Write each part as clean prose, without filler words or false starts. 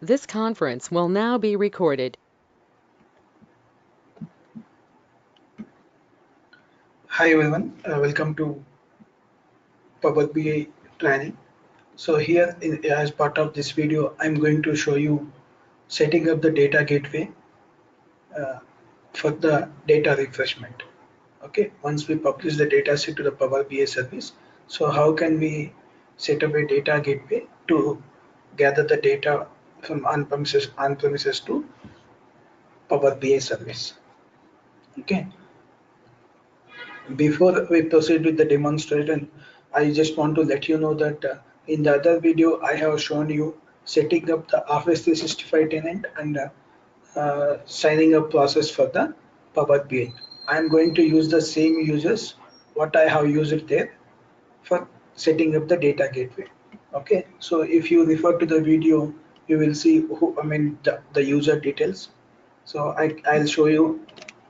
This conference will now be recorded. Hi everyone, welcome to Power BI training. So here as part of this video, I'm going to show you setting up the data gateway uh, for the data refreshment. Okay, once we publish the data set to the Power BI service, so how can we set up a data gateway to gather the data from on-premises to Power BI service? Okay, before we proceed with the demonstration, I just want to let you know that in the other video I have shown you setting up the Office 365 tenant and signing up process for the Power BI. I am going to use the same users what I have used there for setting up the data gateway. Okay, so if you refer to the video, you will see the user details. So I'll show you.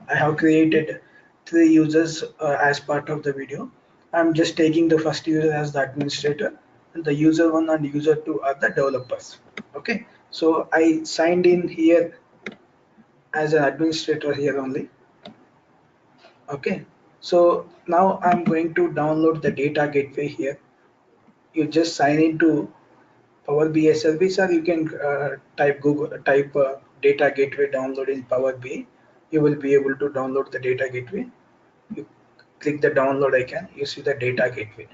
I have created three users as part of the video. I'm just taking the first user as the administrator, and the user one and user two are the developers. Okay, so I signed in here as an administrator here only. Okay, so now I'm going to download the data gateway here. You just sign into Power BI service, or you can type data gateway download in Power BI. You will be able to download the data gateway. You click the download icon, you see the data gateway.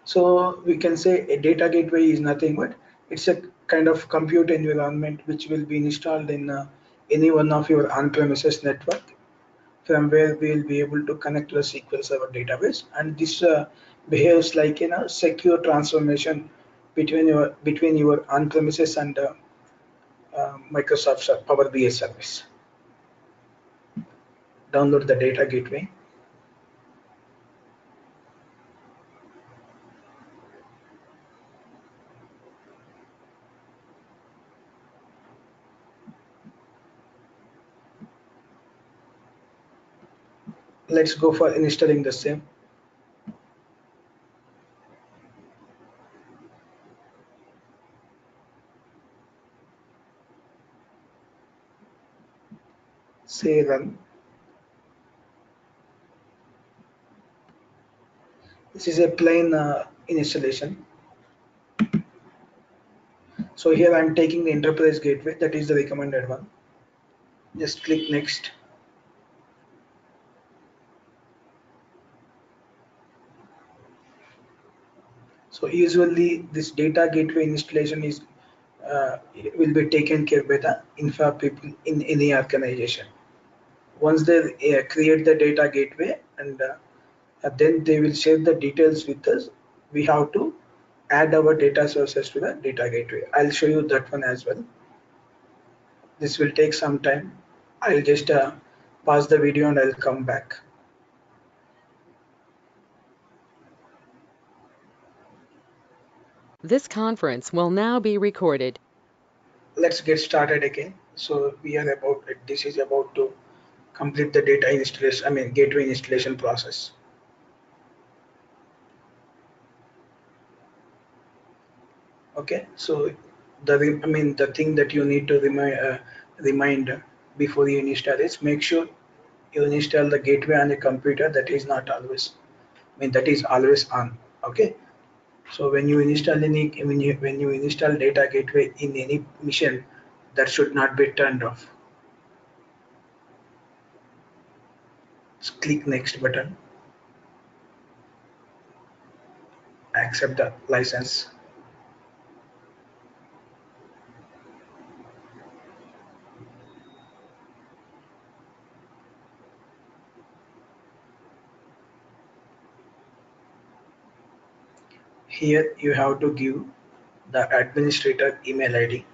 So we can say a data gateway is nothing but it's a kind of compute environment which will be installed in any one of your on-premises network, from where we will be able to connect to the SQL Server database, and this behaves like secure transformation between your on-premises and Microsoft Power BI service. Download the data gateway. Let's go for installing the same. Say run. This is a plain installation. So here I'm taking the enterprise gateway, that is the recommended one. Just click next. So usually this data gateway installation is will be taken care by the infra people in any organization. Once they create the data gateway, and then they will share the details with us, we have to add our data sources to the data gateway. I'll show you that one as well. This will take some time. I'll just pause the video and I'll come back. This conference will now be recorded. Let's get started again. So this is about to complete the data installation, gateway installation process. Okay, so the thing that you need to remind before you install is make sure you install the gateway on a computer that is not always, that is always on. Okay, so when you install data gateway in any mission, that should not be turned off. Just click next button, accept the license. Here you have to give the administrator email ID.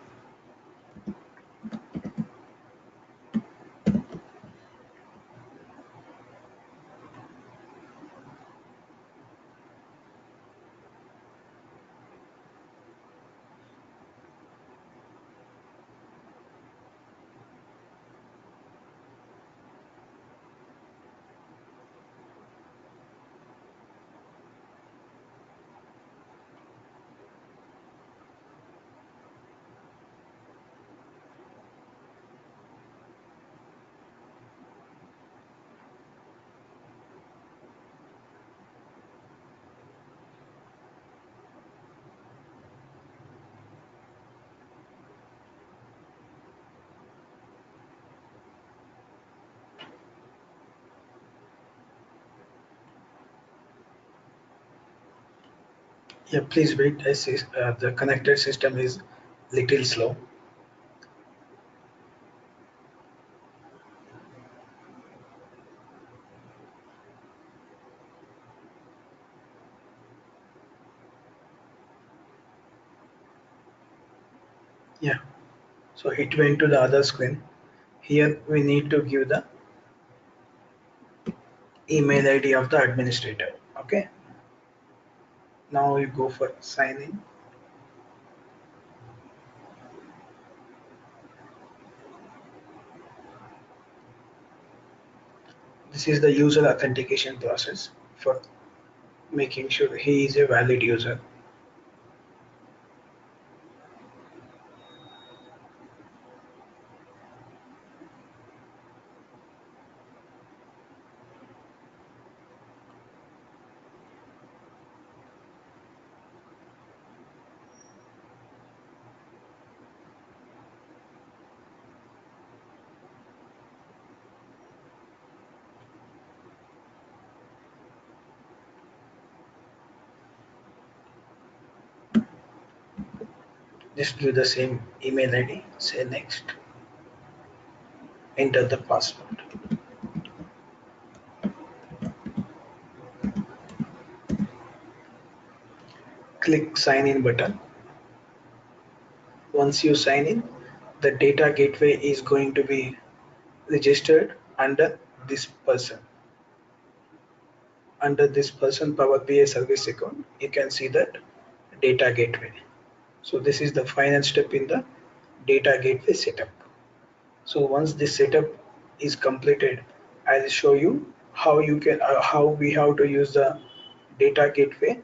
Yeah, please wait. The connected system is little slow. Yeah, so it went to the other screen. Here we need to give the email ID of the administrator. Okay, now we go for sign in. This is the user authentication process for making sure he is a valid user. Just do the same email ID, say next, enter the password. Click sign in button. Once you sign in, the data gateway is going to be registered under this person. Under this person PowerBI service account, you can see that data gateway. So this is the final step in the data gateway setup. So once this setup is completed, I'll show you how you can how we have to use the data gateway,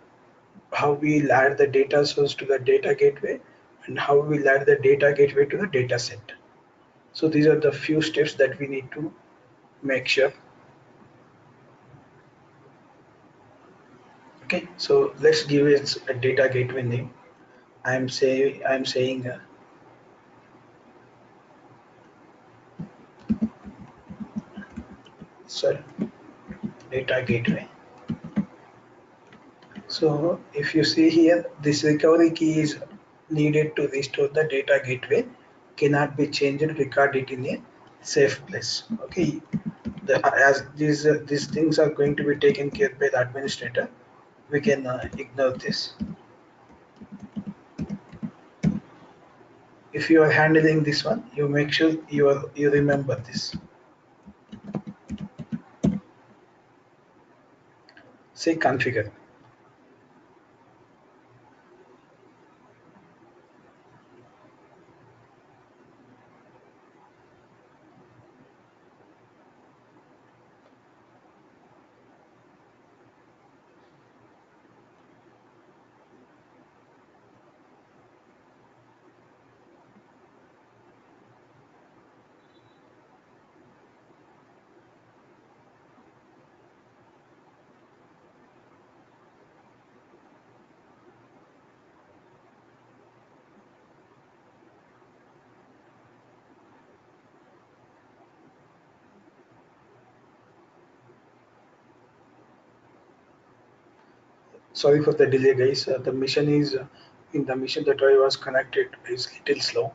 how we add the data source to the data gateway, and how we add the data gateway to the data set. So these are the few steps that we need to make sure. Okay, so let's give it a data gateway name. I'm saying sorry, data gateway. So if you see here, this recovery key is needed to restore the data gateway, cannot be changed, record it in a safe place. Okay, as these things are going to be taken care by the administrator, we can ignore this. If you are handling this one, you make sure you remember this. Say configure. Sorry for the delay, guys. The mission is in the mission that I was connected is little slow.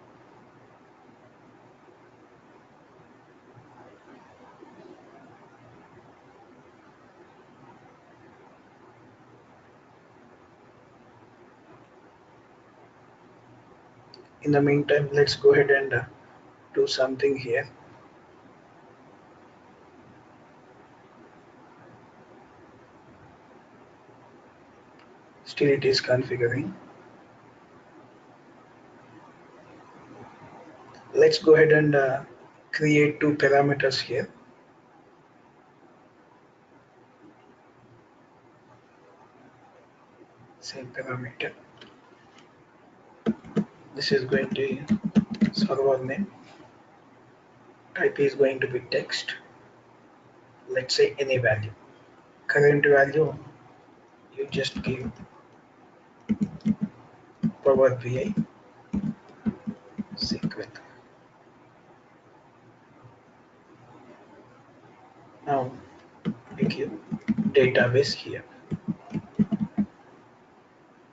In the meantime, let's go ahead and do something here. Still it is configuring. Let's go ahead and create two parameters here. Same parameter. This is going to be server name. Type is going to be text. Let's say any value. Current value, you just give Power BI SQL. Now we give database here.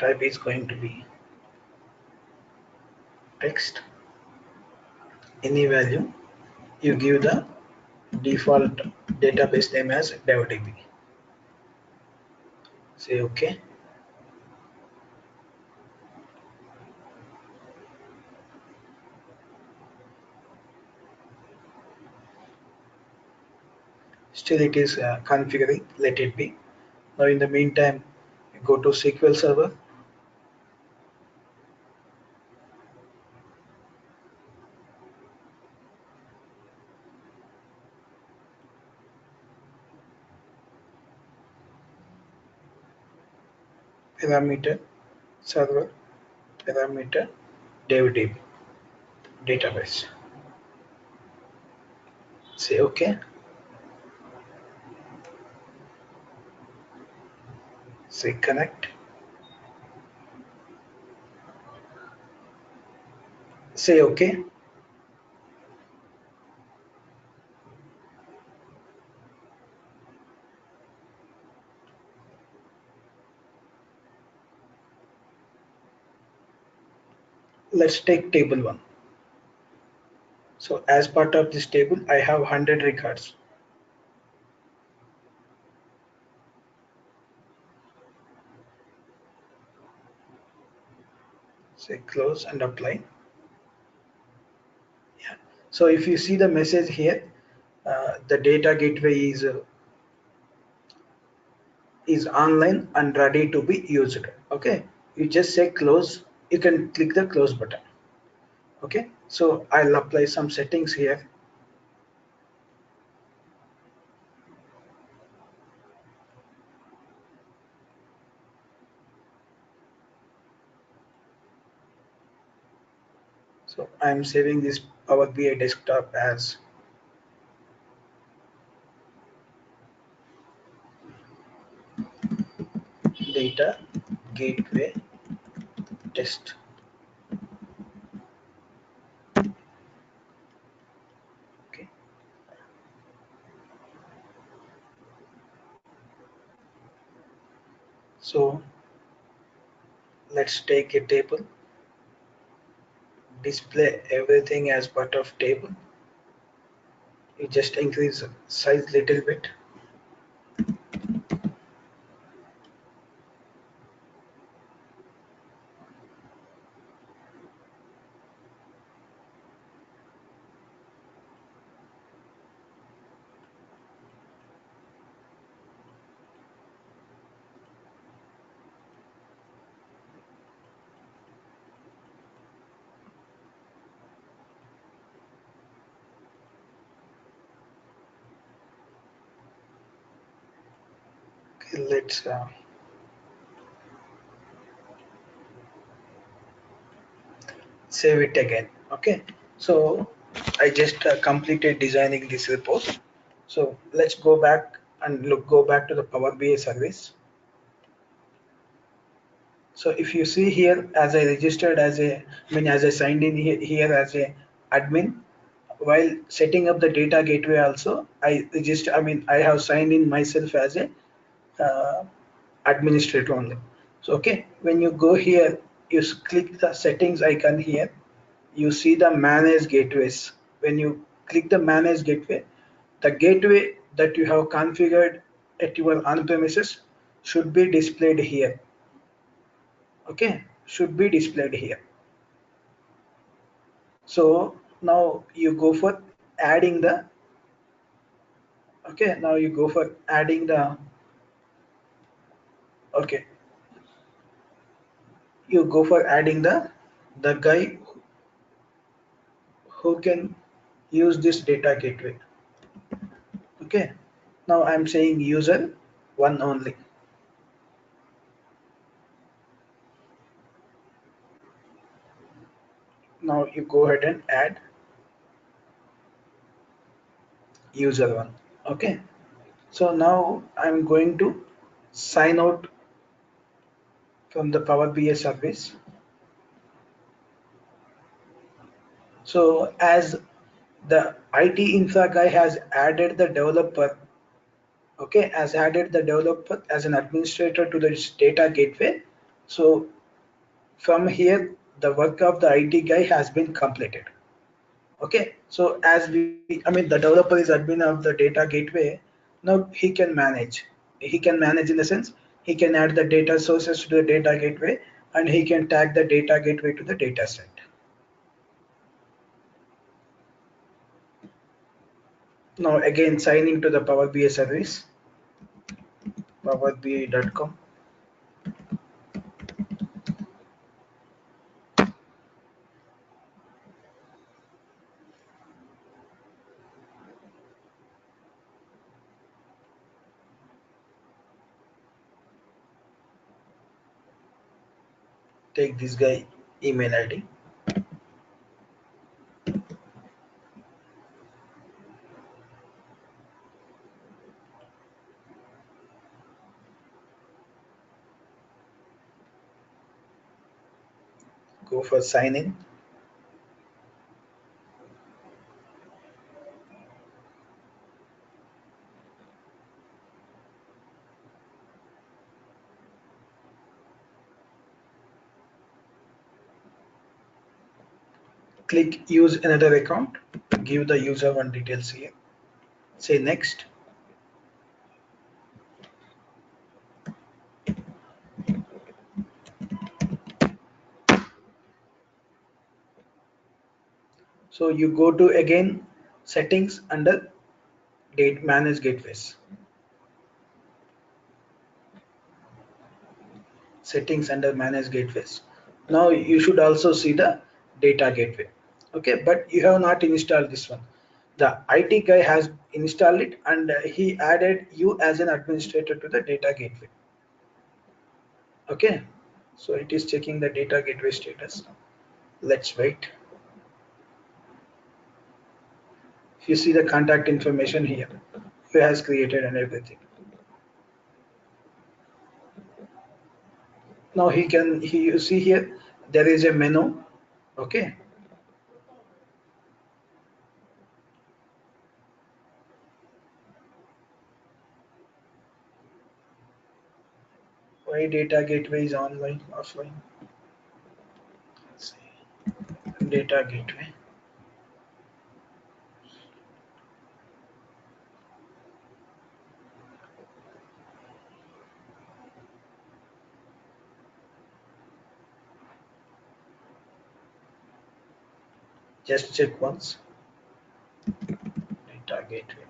type is going to be text, any value, you give the default database name as DevDB. Say OK. Still it is configuring, let it be. Now in the meantime, go to SQL Server. Parameter server, parameter DevDB database. Say OK. Say connect. Say OK. Let's take table 1. So as part of this table, I have 100 records. Say close and apply. Yeah. So if you see the message here, the data gateway is online and ready to be used. Okay. You just say close. You can click the close button. Okay. So I'll apply some settings here. So I'm saving this Power BI desktop as data gateway test. Okay. So let's take a table, display everything as part of table. You just increase size little bit. Okay, let's save it again. Okay, so I just completed designing this report. So let's go back and go back to the Power BI service. So if you see here, as I registered as as I signed in here as a admin, while setting up the data gateway also, I have signed in myself as a uh, administrator only. So okay, when you go here, you click the settings icon here, you see the manage gateways. When you click the manage gateway, the gateway that you have configured at your on-premises should be displayed here. Okay, should be displayed here. So now you go for adding the, okay, now you go for adding the, okay, you go for adding the guy who can use this data gateway. Okay, now I'm saying user one only. Now you go ahead and add user one. Okay, so now I'm going to sign out from the Power BI service. So as the IT infra guy has added the developer, okay, has added the developer as an administrator to this data gateway. So from here, the work of the IT guy has been completed. Okay, so the developer is admin of the data gateway. Now he can manage. He can manage in the sense he can add the data sources to the data gateway, and he can tag the data gateway to the data set. Now again sign into the Power BI service, powerbi.com. Take this guy email ID. Go for sign in. Click use another account. Give the user one details here. Say next. So you go to again settings under manage gateways. Settings under manage gateways. Now you should also see the data gateway. Okay, but you have not installed this one. The IT guy has installed it, and he added you as an administrator to the data gateway. Okay, so it is checking the data gateway status. Let's wait. If you see the contact information here, who has created and everything. Now you see here there is a menu. Okay, why data gateway is online, offline? Let's see. Data gateway. Just check once. Data gateway.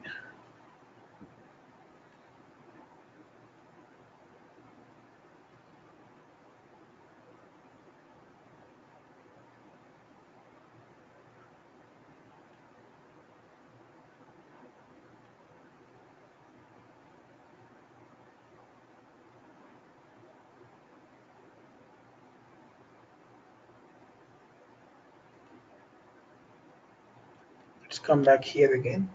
Let's come back here again.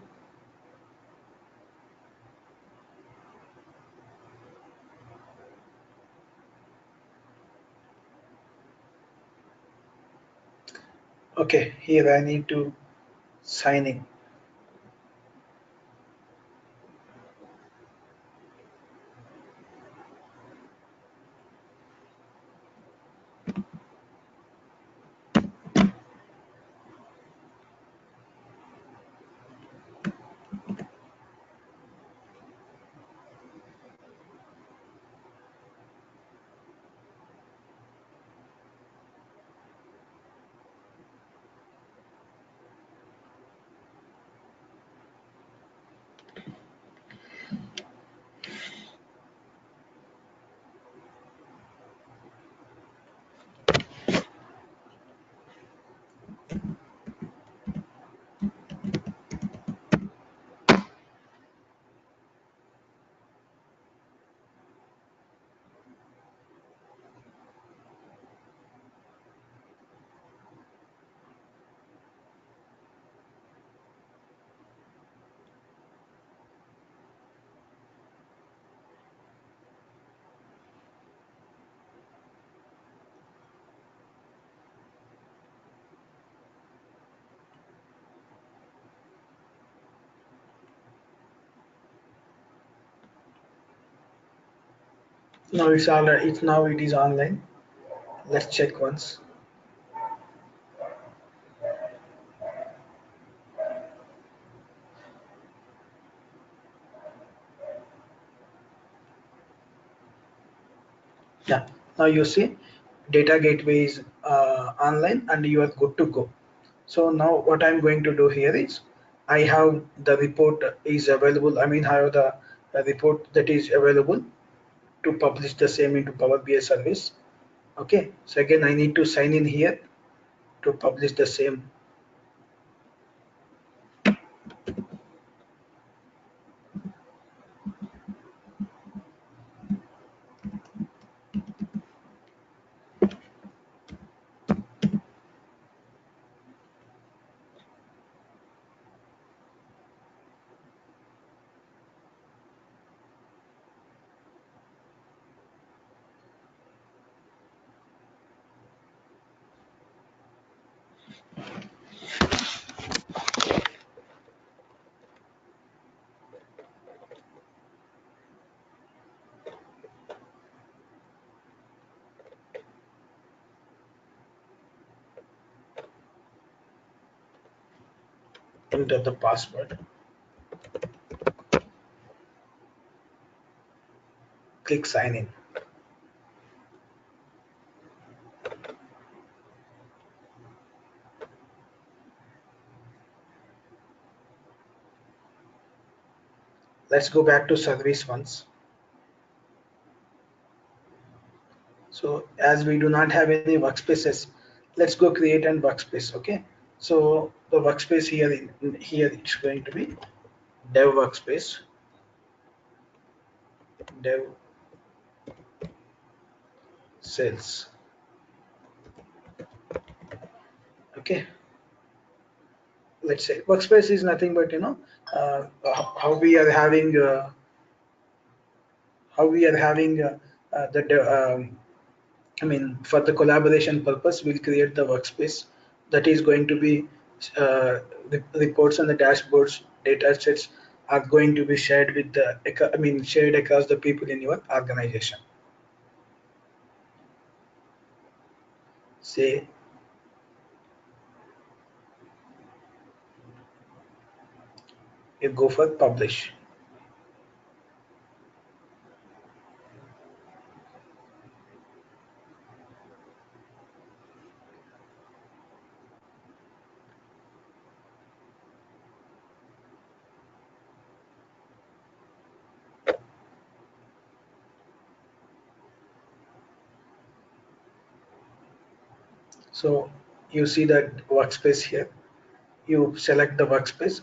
Okay, here I need to sign in. Now it is online. Let's check once. Yeah, now you see data gateway is online and you are good to go. So now what I'm going to do here is I have the report is available. I mean, I have the report that is available to publish the same into Power BI service. Okay, so again, I need to sign in here to publish the same. Enter the password, click sign in. Let's go back to service once. So as we do not have any workspaces, let's go create an workspace. Okay, so the workspace here here it's going to be dev workspace, dev sales. Okay, let's say workspace is nothing but how we are having the I mean, for the collaboration purpose, we'll create the workspace that is going to be the reports and the dashboards, data sets are going to be shared with the, I mean, shared across the people in your organization. Say, you go for publish. So you see that workspace here. You select the workspace.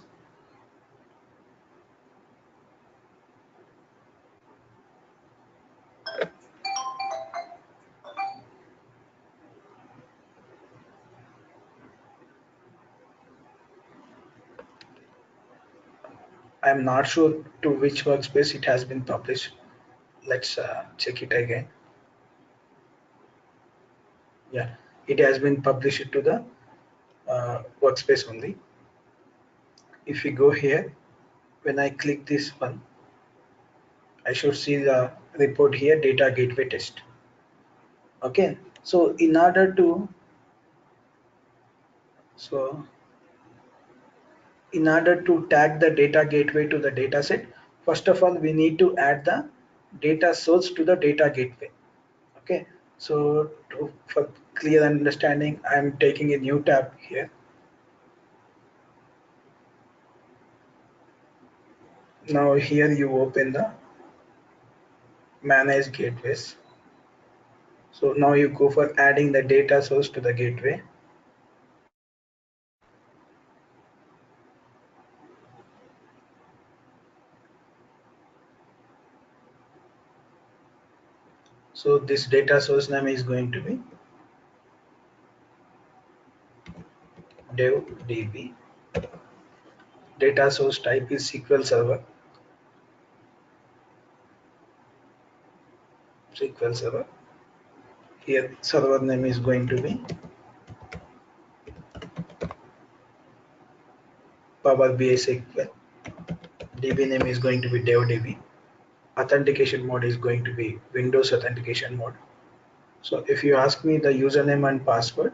I'm not sure to which workspace it has been published. Let's check it again. Yeah, it has been published to the workspace only. If we go here, when I click this one, I should see the report here, data gateway test. Okay, so so in order to tag the data gateway to the data set, first of all, we need to add the data source to the data gateway. Okay, so for clear understanding, I'm taking a new tab here. Now here you open the manage gateways. So now you go for adding the data source to the gateway. So this data source name is going to be devdb. Data source type is SQL Server. SQL Server. Here server name is going to be PowerBI SQL. DB name is going to be devdb. Authentication mode is going to be Windows authentication mode. So if you ask me, the username and password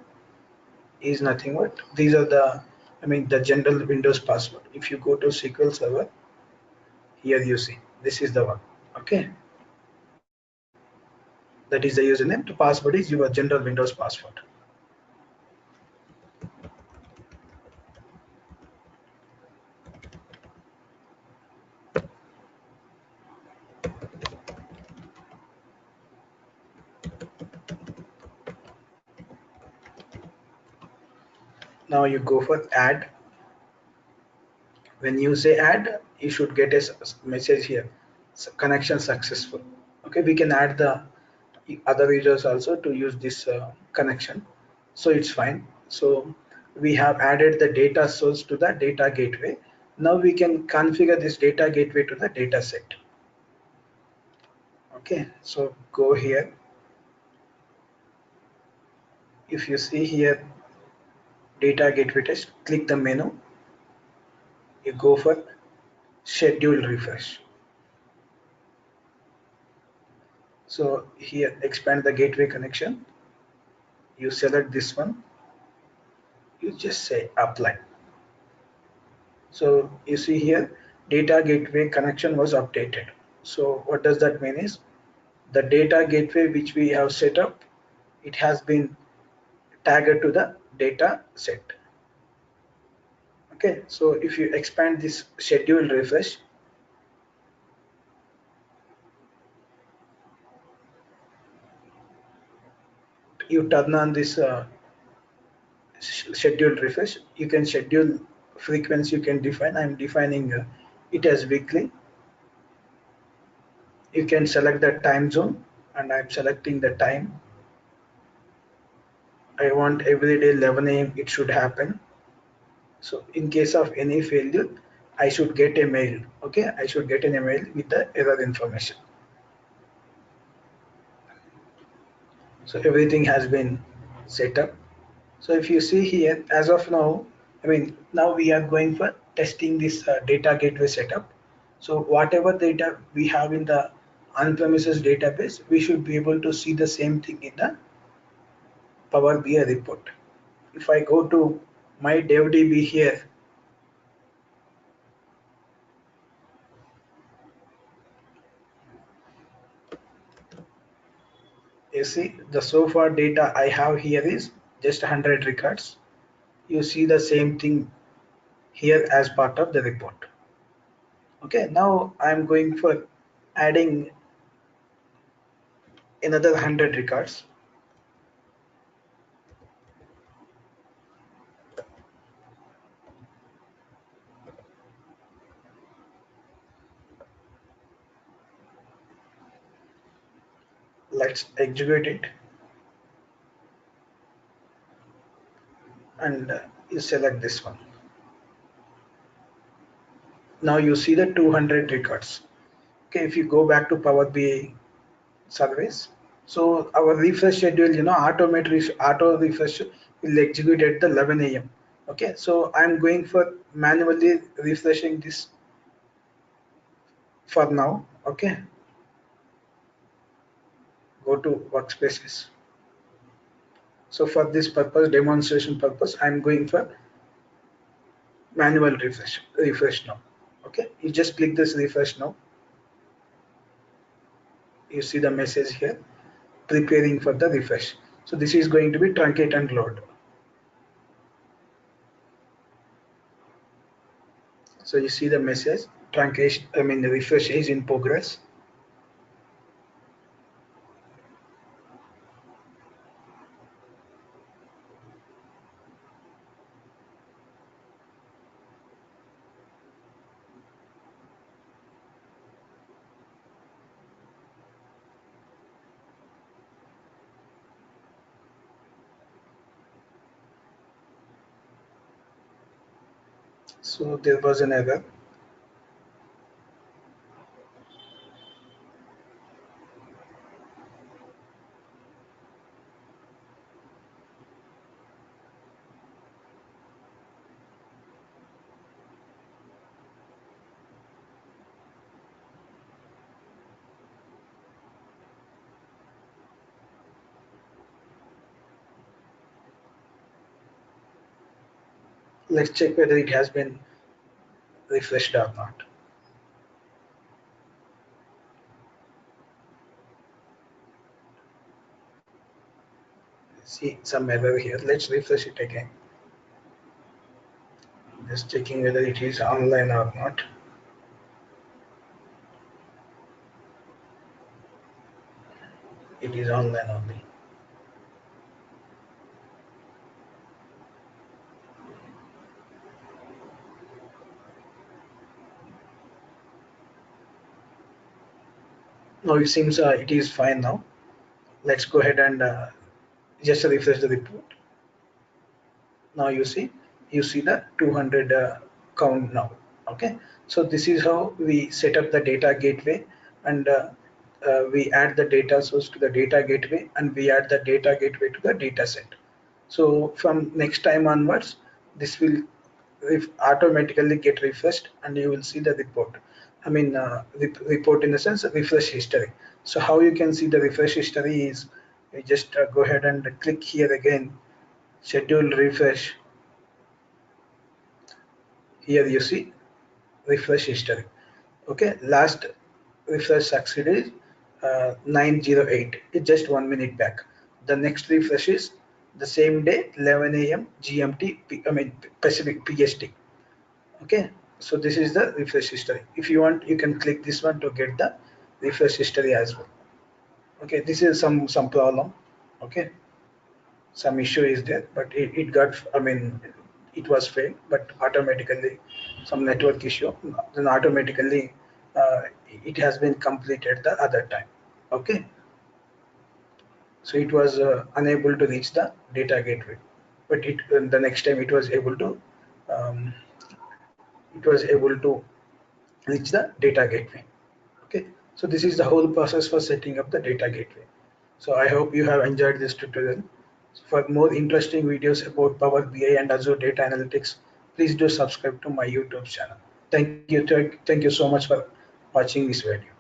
is nothing but these are the, the general Windows password. If you go to SQL Server, here you see this is the one. Okay, that is the username. The password is your general Windows password. Now you go for add. When you say add, you should get a message here, connection successful. Okay, we can add the other users also to use this connection, so it's fine. So we have added the data source to the data gateway. Now we can configure this data gateway to the data set. Okay, so go here. If you see here data gateway test, click the menu, you go for schedule refresh. So here expand the gateway connection, you select this one, you just say apply. So you see here data gateway connection was updated. So what does that mean is the data gateway which we have set up, it has been tagged to the data set. Okay, so if you expand this schedule refresh, you turn on this schedule refresh, you can schedule frequency, you can define. I'm defining it as weekly. You can select the time zone, and I'm selecting the time. I want every day 11 a.m. it should happen. So in case of any failure, I should get a mail. Okay, I should get an email with the error information. So everything has been set up. So if you see here, as of now, now we are going for testing this data gateway setup. So whatever data we have in the on-premises database, we should be able to see the same thing in the Power BI report. If I go to my DevDB here, you see the so far data I have here is just 100 records. You see the same thing here as part of the report. Okay, now I'm going for adding another 100 records. Let's execute it, and you select this one. Now you see the 200 records. Okay, if you go back to Power BI Service, so our refresh schedule, auto refresh will execute at the 11 a.m. Okay, so I'm going for manually refreshing this for now. Okay, go to workspaces. So for this purpose, demonstration purpose, I'm going for manual refresh now. Okay, you just click this refresh now. You see the message here, preparing for the refresh. So this is going to be truncate and load. So you see the message, truncation, the refresh is in progress. So there was an error. let's check whether it has been refreshed or not. See some error here. Let's refresh it again. Just checking whether it is online or not. It is online only. Now it seems it is fine now. Let's go ahead and just refresh the report. Now you see the 200 count now. Okay, so this is how we set up the data gateway, and we add the data source to the data gateway, and we add the data gateway to the data set. So from next time onwards, this will automatically get refreshed, and you will see the report. I mean, report in the sense refresh history. So how you can see the refresh history is, you just go ahead and click here again, schedule refresh. Here you see refresh history. Okay, last refresh succeeded 908. It's just 1 minute back. The next refresh is the same day, 11 a.m. GMT, Pacific PST. Okay, so this is the refresh history. If you want, you can click this one to get the refresh history as well. Okay, this is some problem. Okay, some issue is there, but it got, it was failed, but automatically some network issue, then automatically it has been completed the other time. Okay, so it was unable to reach the data gateway, but the next time um, it was able to reach the data gateway. Okay, so this is the whole process for setting up the data gateway. So I hope you have enjoyed this tutorial. For more interesting videos about Power BI and Azure Data Analytics, please do subscribe to my YouTube channel. Thank you so much for watching this video.